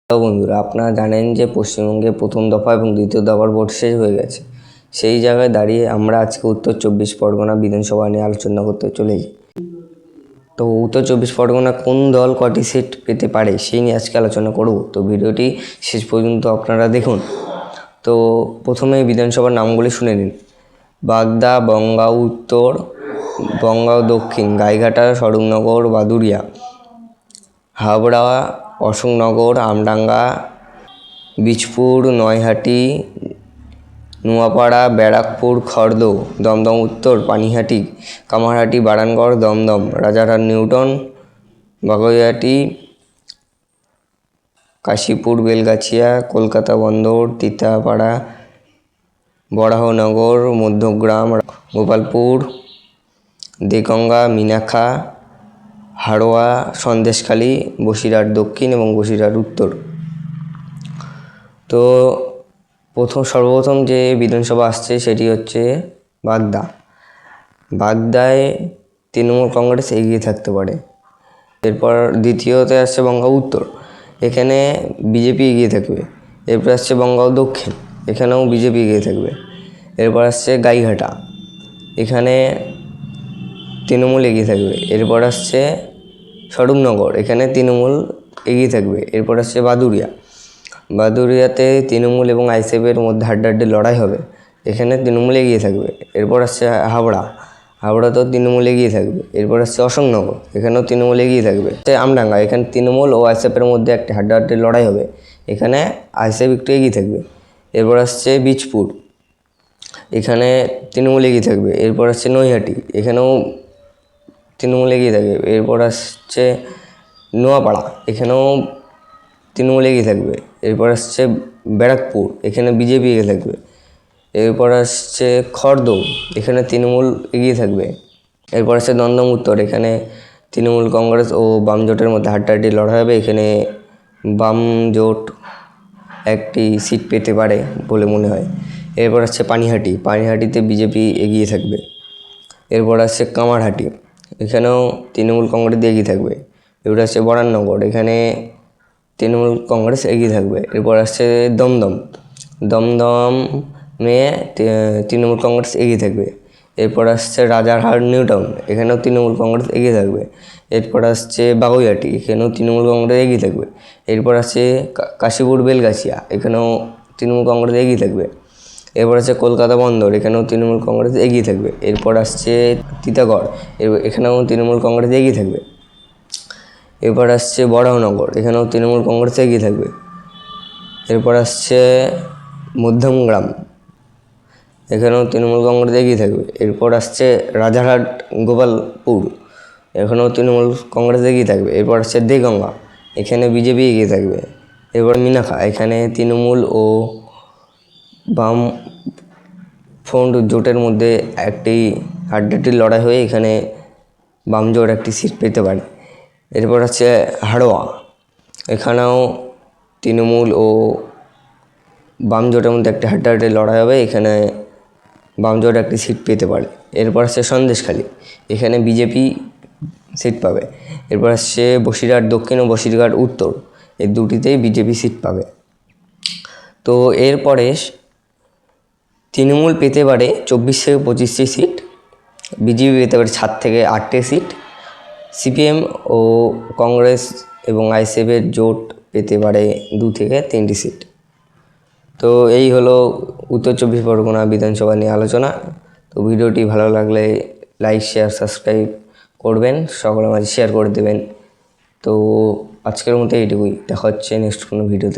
তো বন্ধুরা, আপনারা জানেন যে পশ্চিমবঙ্গে প্রথম দফা এবং দ্বিতীয় দফার ভোট শেষ হয়ে গেছে। সেই জায়গায় দাঁড়িয়ে আমরা আজকে উত্তর চব্বিশ পরগনা বিধানসভা নিয়ে আলোচনা করতে চলেছি। তো উত্তর চব্বিশ পরগনা কোন দল কটি সিট পেতে পারে সেই নিয়ে আজকে আলোচনা করব। তো ভিডিওটি শেষ পর্যন্ত আপনারা দেখুন। তো প্রথমে বিধানসভার নামগুলি শুনে নিন। বাগদা, বনগাঁ উত্তর, বনগাঁ দক্ষিণ, গাইঘাটা, স্বরূপনগর, বাদুড়িয়া, হাবড়া, অশোকনগর, আমডাঙ্গা, বীজপুর, নৈহাটি, নোয়াপাড়া, ব্যারাকপুর, খর্দ, দমদম উত্তর, পানিহাটি, কামারহাটি, বারানগর, দমদম, রাজারহাট, নিউটাউন, বাগুইআটি, কাশীপুর, বেলগাছিয়া, কলকাতা বন্দর, তিতাপাড়া, বরাহনগর, মধ্যগ্রাম, গোপালপুর, দেগঙ্গা, মিনাখা, হাড়োয়া, সন্দেশখালী, বসিরহাট দক্ষিণ এবং বসিরহাট উত্তর। তো সর্বপ্রথম যে বিধানসভা আসছে সেটি হচ্ছে বাগদা। বাগদায় তৃণমূল কংগ্রেস এগিয়ে থাকতে পারে। এরপর দ্বিতীয়তে আসছে বনগাঁ উত্তর, এখানে বিজেপি এগিয়ে থাকবে। এরপর আসছে বনগাঁ দক্ষিণ, এখানেও বিজেপি এগিয়ে থাকবে। এরপর আসছে গাইঘাটা, এখানে তৃণমূল এগিয়ে থাকবে। এরপর আসছে স্বরূপনগর, এখানে তৃণমূল এগিয়ে থাকবে। এরপর আসছে বাদুড়িয়াতে তৃণমূল এবং আইএসএফের মধ্যে হাড্ডাহাড্ডি লড়াই হবে, এখানে তৃণমূল এগিয়ে থাকবে। এরপর আসছে হাবড়াতেও তৃণমূল এগিয়ে থাকবে। এরপর আসছে অশোকনগর, এখানেও তৃণমূল এগিয়ে থাকবে। আমডাঙ্গা, এখানে তৃণমূল ও আইএসএফের মধ্যে একটা হাড্ডাহাড্ডি লড়াই হবে, এখানে আইএসএফ একটু এগিয়ে থাকবে। এরপর আসছে বীজপুর, এখানে তৃণমূল এগিয়ে থাকবে। এরপর আসছে নৈহাটি, এখানেও তৃণমূল এগিয়ে থাকবে। এরপর আসছে নোয়াপাড়া, এখানেও তৃণমূল এগিয়ে থাকবে। এরপর আসছে ব্যারাকপুর, এখানে বিজেপি এগিয়ে থাকবে। এরপর আসছে খর্দ, এখানে তৃণমূল এগিয়ে থাকবে। এরপর আসছে দমদম উত্তর, এখানে তৃণমূল কংগ্রেস ও বাম জোটের মধ্যে হাড্ডাহাড্ডি লড়াই হবে, এখানে বাম জোট একটি সিট পেতে পারে বলে মনে হয়। এরপর আসছে পানিহাটিতে বিজেপি এগিয়ে থাকবে। এরপর আসছে কামারহাটি, এখানেও তৃণমূল কংগ্রেস এগিয়ে থাকবে। এরপর আসছে বরাননগর, এখানে তৃণমূল কংগ্রেস এগিয়ে থাকবে। এরপর আসছে দমদমে তৃণমূল কংগ্রেস এগিয়ে থাকবে। এরপর আসছে রাজারহাট নিউটাউন, এখানেও তৃণমূল কংগ্রেস এগিয়ে থাকবে। এরপর আসছে বাগুইআটি, এখানেও তৃণমূল কংগ্রেস এগিয়ে থাকবে। এরপর আসছে কাশীপুর বেলগাছিয়া, এখানেও তৃণমূল কংগ্রেস এগিয়ে থাকবে। এরপর আছে কলকাতা বন্দর, এখানেও তৃণমূল কংগ্রেস এগিয়ে থাকবে। এরপর আসছে তিতাগড়, এখানেও তৃণমূল কংগ্রেস এগিয়ে থাকবে। এরপর আসছে বরাহনগর, এখানেও তৃণমূল কংগ্রেস এগিয়ে থাকবে। এরপর আসছে মধ্যমগ্রাম, এখানেও তৃণমূল কংগ্রেস এগিয়ে থাকবে। এরপর আসছে রাজারহাট গোপালপুর, এখানেও তৃণমূল কংগ্রেস এগিয়ে থাকবে। এরপর আসছে দেগঙ্গা, এখানে বিজেপি এগিয়ে থাকবে। এরপর মিনাখা, এখানে তৃণমূল ও বাম ফ্রন্ট জোটের মধ্যে একটি হাড্ডাহাড্ডি লড়াই হয়ে এখানে বাম জোট একটি সিট পেতে পারে। এরপর আছে হাড়োয়া, এখানেও তৃণমূল ও বাম জোটের মধ্যে একটি হাড্ডাহাড্ডি লড়াই হবে, এখানে বাম জোট একটি সিট পেতে পারে। এরপর আসছে সন্দেশখালী, এখানে বিজেপি সিট পাবে। এরপর আসছে বসিরহাট দক্ষিণ ও বসিরহাট উত্তর, এই দুটিতেই বিজেপি সিট পাবে। তো এরপরে তৃণমূল পেতে পারে 24 থেকে 25টি সিট, বিজেপি পেতে পারে 7 থেকে 8টি সিট, সিপিএম ও কংগ্রেস এবং আইএসএফের জোট পেতে পারে 2 থেকে 3টি সিট। তো এই হলো উত্তর চব্বিশ পরগনা বিধানসভা নিয়ে আলোচনা। তো ভিডিওটি ভালো লাগলে লাইক, শেয়ার, সাবস্ক্রাইব করবেন, সকলের মাঝে শেয়ার করে দেবেন। তো আজকের মতো এইটুকুই, দেখা হচ্ছে নেক্সট কোনো ভিডিওতে।